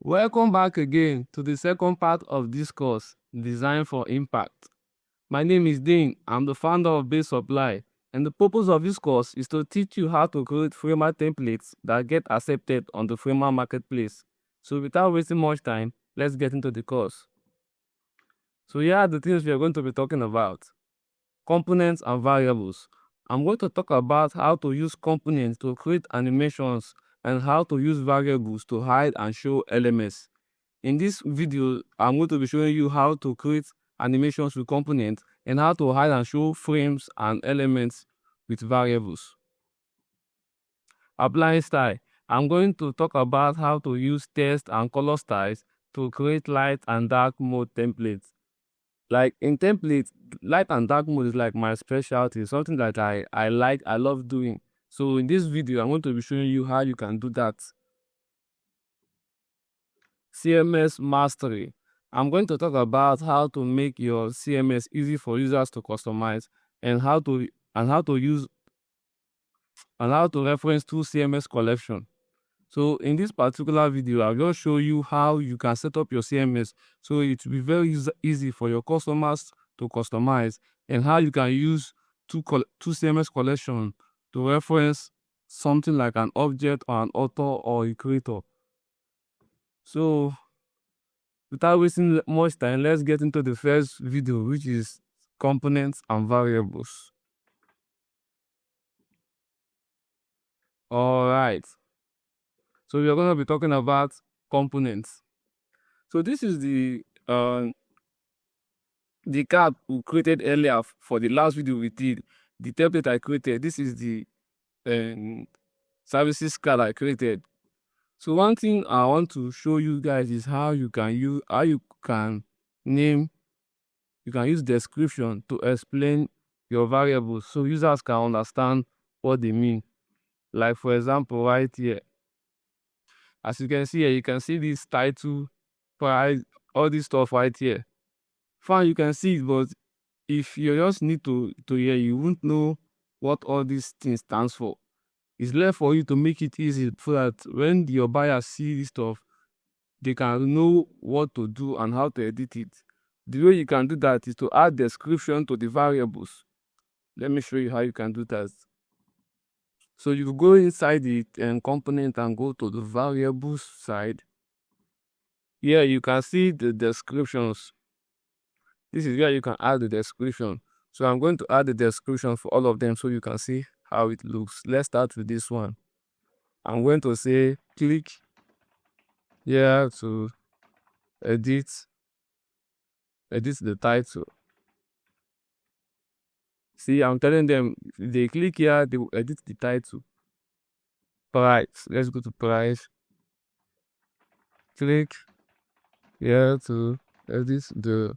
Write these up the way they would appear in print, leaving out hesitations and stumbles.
Welcome back again to the second part of this course, Design for Impact. My name is Dean. I'm the founder of Base Supply, and the purpose of this course is to teach you how to create Framer templates that get accepted on the Framer marketplace. So without wasting much time, let's get into the course. So here are the things we are going to be talking about. Components and variables. I'm going to talk about how to use components to create animations and how to use variables to hide and show elements. In this video, I'm going to be showing you how to create animations with components and how to hide and show frames and elements with variables. Applying style. I'm going to talk about how to use text and color styles to create light and dark mode templates. Like in templates, light and dark mode is like my specialty, something that I love doing. So in this video, I'm going to be showing you how you can do that. CMS mastery. I'm going to talk about how to make your CMS easy for users to customize and how to reference to CMS collection. So in this particular video, I'll just show you how you can set up your CMS so it will be very easy for your customers to customize, and how you can use two CMS collection to reference something like an object or an author or a creator. So without wasting much time, let's get into the first video, which is components and variables. All right. So we are going to be talking about components. So this is the card we created earlier for the last video we did. The template I created. This is the services card I created. So one thing I want to show you guys is how you can use description to explain your variables so users can understand what they mean. Like for example, right here, as you can see here, you can see this title, price, all this stuff right here. Fine, you can see it, but if you just need to hear, you won't know what all these things stands for. It's left for you to make it easy so that when your buyers see this stuff, they can know what to do and how to edit it. The way you can do that is to add description to the variables. Let me show you how you can do that. So you go inside the component and go to the variables side. Here you can see the descriptions. This is where you can add the description. So I'm going to add the description for all of them so you can see how it looks. Let's start with this one. I'm going to say click here to edit the title. See, I'm telling them if they click here, they will edit the title. Price. Let's go to price. Click here to edit the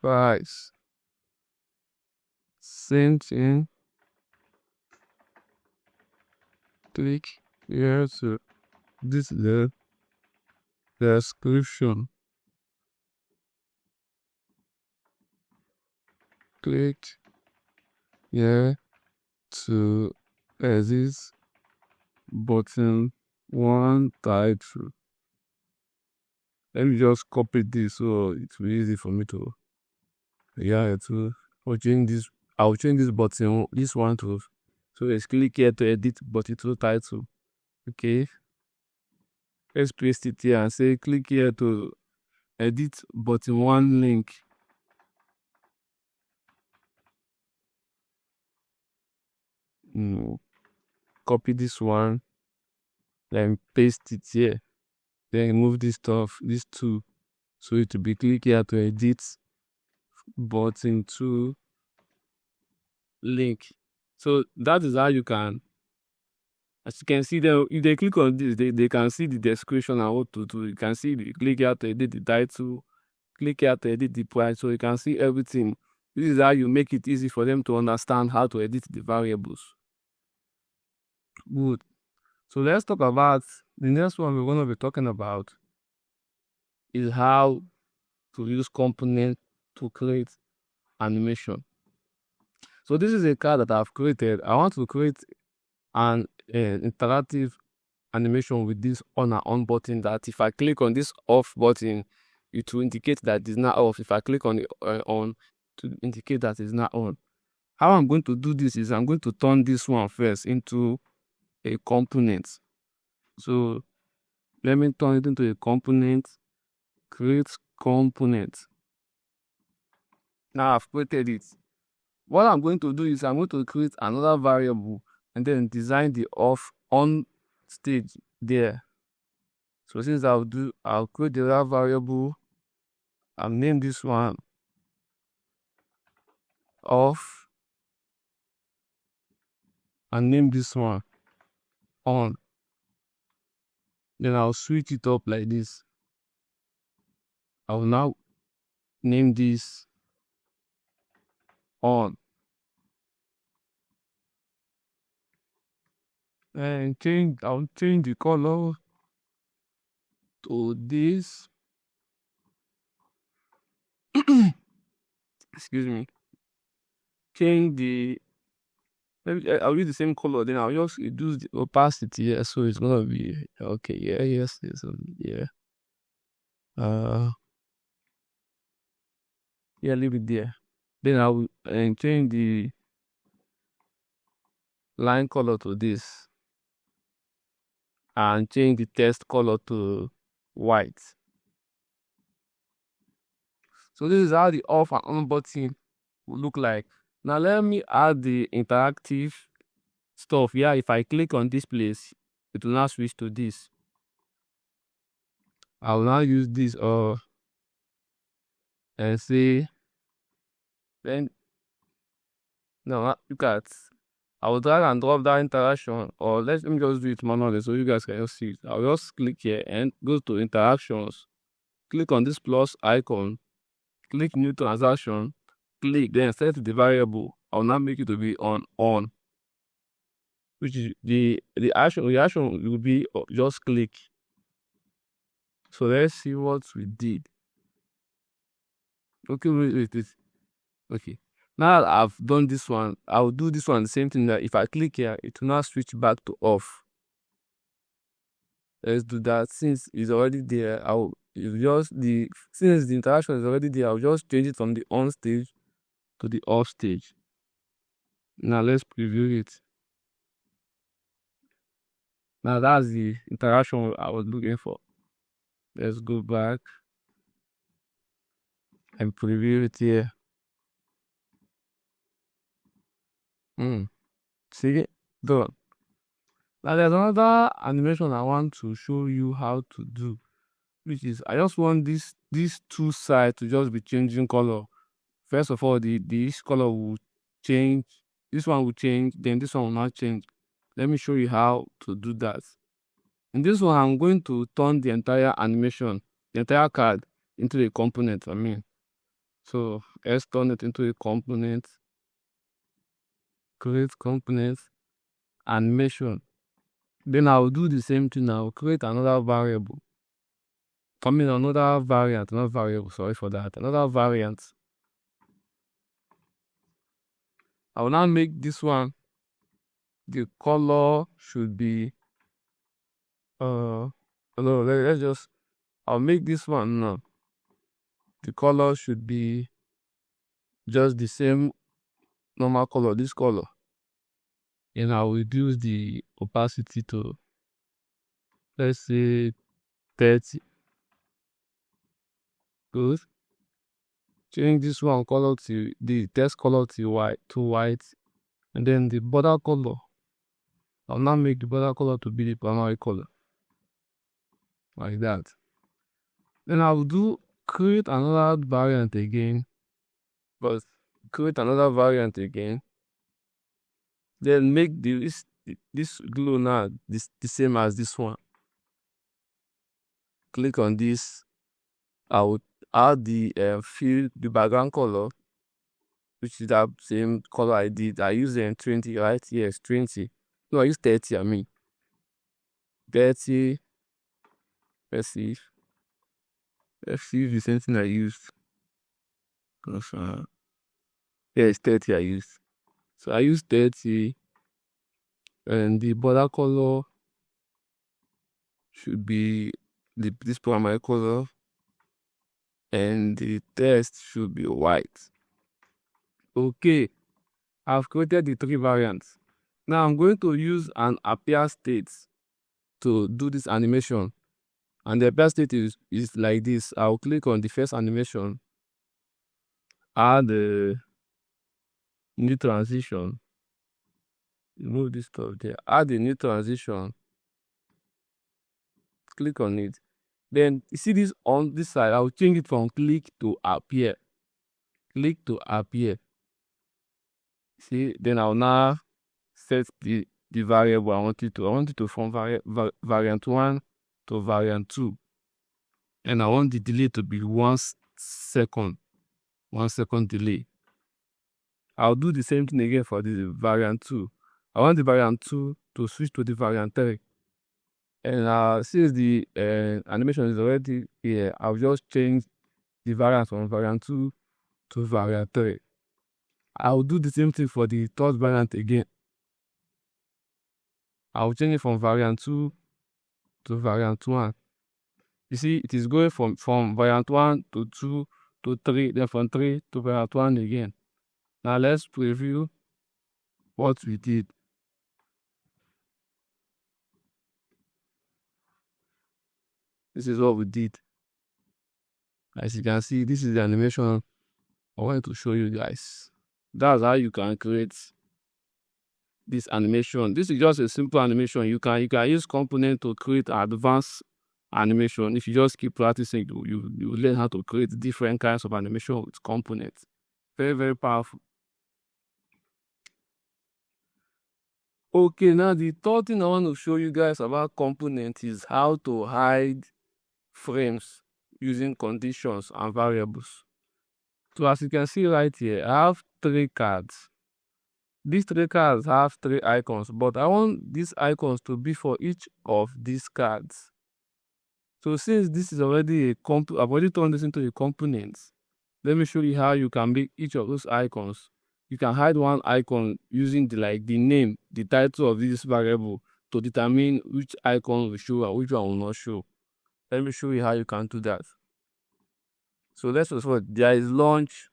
price. Same thing. Click here to edit the description. Click here to edit button 1 title. Let me just copy this so it will be easy for me to I'll change this button, this one to, so let's click here to edit button 2 title. Okay, let's paste it here and say click here to edit button 1 link. Copy this one, then paste it here, then remove this stuff, these two, so it will be click here to edit button 2 link. So that is how you can, as you can see there, if they click on this, they can see the description and what to do. You can see click here to edit the title, click here to edit the price, so you can see everything. This is how you make it easy for them to understand how to edit the variables. Good. So let's talk about the next one we're going to be talking about is how to use components to create animation. So this is a card that I've created. I want to create an interactive animation with this on and on button, that if I click on this off button, it will indicate that it's not off. If I click on the on, to indicate that it's not on. How I'm going to do this is I'm going to turn this one first into a component. So let me turn it into a component, create component. Now I've created it. What I'm going to do is I'm going to create another variable and then design the off on stage there. So since I'll create the other variable, I'll name this one off and name this one on. Then I'll switch it up like this. I will now name this on and I'll change the color to this. Excuse me. Change the, maybe I'll use the same color, then I'll just reduce the opacity here, so it's gonna be okay. Yeah, yes, yeah. Yeah, leave it there. Then I will change the line color to this and change the text color to white. So this is how the off and on button will look like. Now let me add the interactive stuff. Yeah, if I click on this place, it will now switch to this. I will now use this and say, then no, look at, I will drag and drop that interaction, or let me just do it manually so you guys can just see it. I'll just click here and go to interactions, click on this plus icon, click new transaction, click, then set the variable. I'll now make it to be on, which is the reaction will be just click. So let's see what we did. Okay, wait. Okay. Now that I've done this one, I'll do this one the same thing. That if I click here, it will now switch back to off. Let's do that. Since it's already there, since the interaction is already there, I'll just change it from the on stage to the off stage. Now let's preview it. Now that's the interaction I was looking for. Let's go back and preview it here. See it? Done. Now there's another animation I want to show you how to do, which is I just want these two sides to just be changing color. First of all, this color will change, this one will change, then this one will not change. Let me show you how to do that. In this one, I'm going to turn the entire animation, the entire card into a component. So let's turn it into a component. Create component, animation. Then I'll do the same thing. I'll create another variable. Another variant, not variable, sorry for that. Another variant. I will now make this one, the color should be, no, I'll make this one now. The color should be just the same normal color, this color. And I'll reduce the opacity to, let's say, 30. Good. Change this one color to the text color to white, and then the border color, I'll now make the border color to be the primary color, like that. Then I'll create another variant again, then make this glow now the same as this one. Click on this. I would add the fill the background color, which is that same color I did. I use 20, right? Yes, 20. No, I use 30. 30. Let's see if the same thing I used. Yeah, it's 30 I used. So I use 30, and the border color should be this primary color, and the text should be white. Okay, I've created the 3 variants. Now I'm going to use an appear state to do this animation. And the appear state is like this. I'll click on the first animation, add the new transition, remove this stuff there, add the new transition, click on it. Then you see this on this side, I'll change it from click to appear. Click to appear. See, then I'll now set the variable I want it to from variant 1 to variant 2. And I want the delay to be 1 second. 1 second delay. I'll do the same thing again for the variant 2. I want the variant 2 to switch to the variant 3. And since the animation is already here, I'll just change the variant from variant 2 to variant 3. I'll do the same thing for the third variant again. I'll change it from variant 2 to variant 1. You see, it is going from variant 1 to 2 to 3, then from 3 to variant 1 again. Now let's preview what we did. This is what we did. As you can see, this is the animation I wanted to show you guys. That's how you can create this animation. This is just a simple animation. You can use component to create advanced animation. If you just keep practicing, you learn how to create different kinds of animation with components. Very, very powerful. Okay, now the third thing I want to show you guys about components is how to hide frames using conditions and variables. So as you can see right here, I have 3 cards. These 3 cards have 3 icons, but I want these icons to be for each of these cards. So since this is already I've already turned this into a component, let me show you how you can make each of those icons. You can hide one icon using the name, the title of this variable to determine which icon will show and which one will not show. Let me show you how you can do that. So let's suppose there is launch,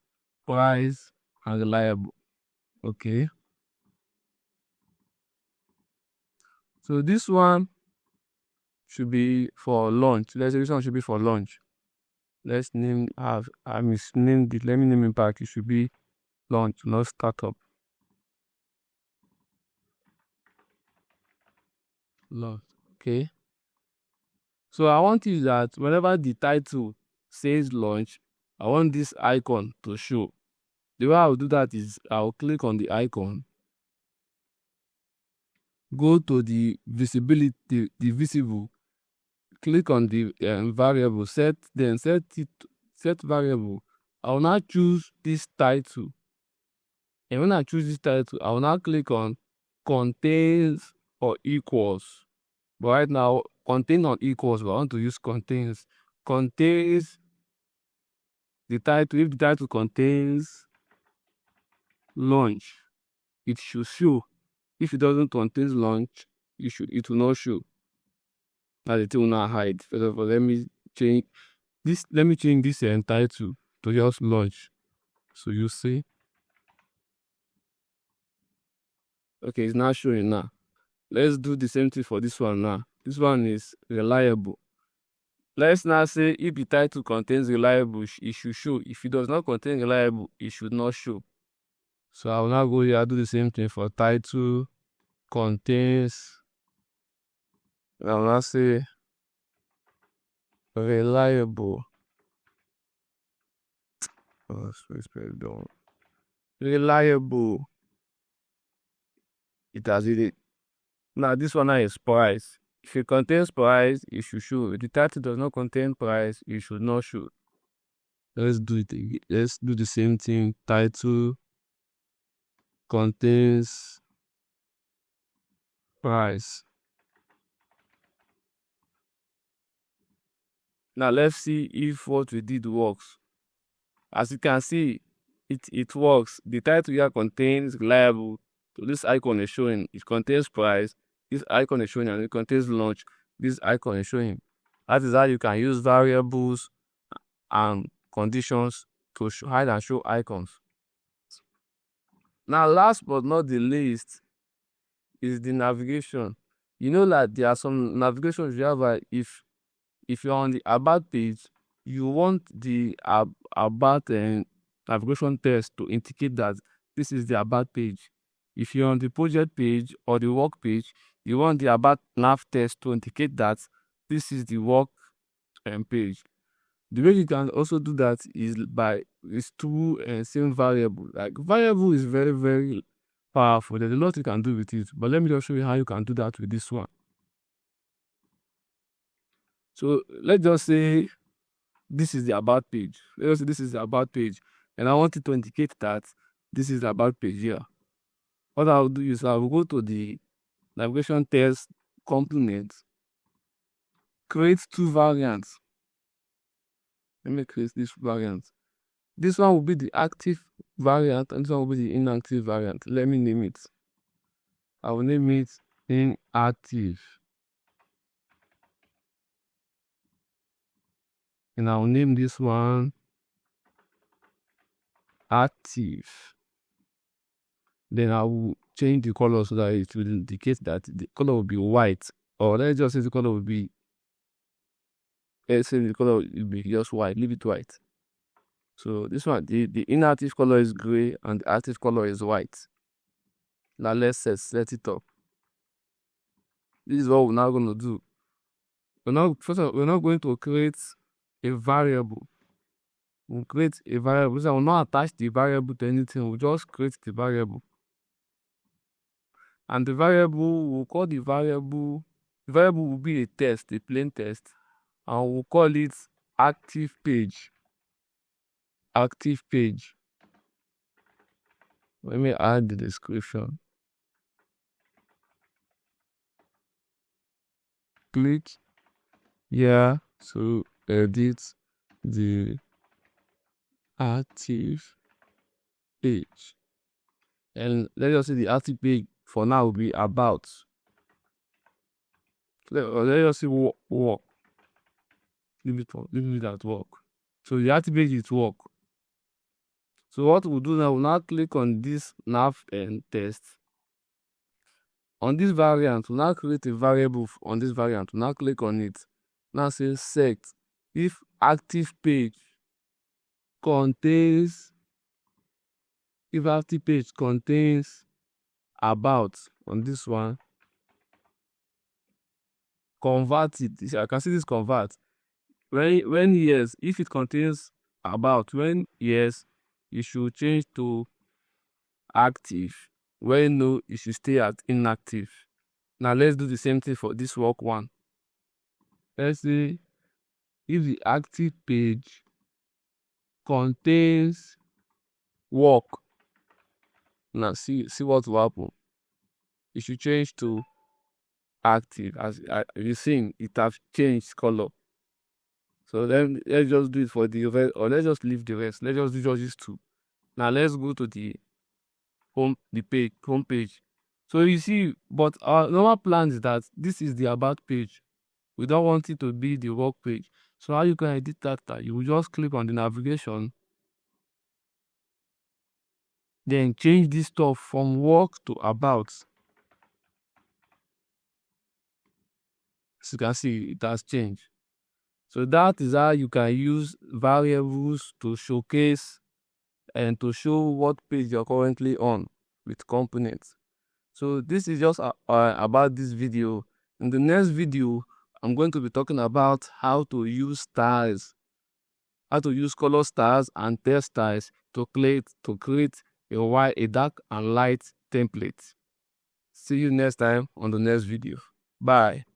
price, and reliable. Okay. So this one should be for launch. Let's say this one should be for launch. Let's name let me name it back. It should be launch, not startup. Launch. Okay. So I want you that whenever the title says launch, I want this icon to show. The way I'll do that is I'll click on the icon, go to the visibility, the visible, click on the variable, set variable. I will now choose this title. And when I choose this title, I will now click on contains or equals. But right now, contain or equals, but I want to use contains. Contains the title. If the title contains launch, it should show. If it doesn't contain launch, it will not show. Now the thing will not hide. First of all, let me change this title to just launch. So you see. Okay, it's not showing now. Let's do the same thing for this one now. This one is reliable. Let's now say if the title contains reliable, it should show. If it does not contain reliable, it should not show. So I will now go here, I'll do the same thing for title contains. I will now say reliable. Reliable. It has it. Now this one now is price. If it contains price, it should show. If the title does not contain price, it should not show. Let's do it again. Let's do the same thing. Title contains price. Now let's see if what we did works. As you can see, it works. The title here contains reliable. So this icon is showing. It contains price. This icon is showing and it contains launch. this icon is showing. That is how you can use variables and conditions to hide and show icons. Now, last but not the least is the navigation. You know that there are some navigations you have. If you're on the about page, you want the about navigation text to indicate that this is the about page. If you're on the project page or the work page, you want the about nav text to indicate that this is the work page. The way you can also do that is through same variable. Like, variable is very, very powerful. There's a lot you can do with it, but let me just show you how you can do that with this one. So let's just say this is the about page. Let's say this is the about page, and I want it to indicate that this is the about page here. What I'll do is I'll go to the navigation text component, create two variants. Let me create this variant. This one will be the active variant, and this one will be the inactive variant. Let me name it. I will name it inactive. And I will name this one active. Then I will change the color so that it will indicate that the color will be white. Or let's just say the color will be, let's say the color will be just white, leave it white. So this one, the inactive color is gray and the active color is white. Now let's set it up. This is what we're now going to do. We're not going to create a variable. We'll create a variable. So I will not attach the variable to anything. We'll just create the variable. And the variable, we'll call the variable will be a text, a plain text. And we'll call it active page. Active page. Let me add the description. Click here to edit the active page. And let's just say the active page for now will be about. Let's just say work. Leave it at work. So the active page is work. So what we'll do now, we'll now click on this nav and test. On this variant, we'll now create a variable on this variant. We'll now click on it. Now say set if active page contains about on this one, convert it. I can see this convert. When yes, if it contains about, when yes, you should change to active. When no, you should stay at inactive. Now let's do the same thing for this work one. Let's say if the active page contains work. Now see what will happen. You should change to active. As you've seen, it has changed color. So then let's just do it for the rest, or let's just leave the rest. Let's just do just these two. Now let's go to the home page. So you see, but our normal plan is that this is the about page. We don't want it to be the work page. So how you can edit that? You will just click on the navigation, then change this stuff from work to about. As you can see, it has changed. So that is how you can use variables to showcase and to show what page you're currently on with components. So this is just about this video. In the next video, I'm going to be talking about how to use styles, how to use color styles and text styles to create a dark and light template. See you next time on the next video. Bye.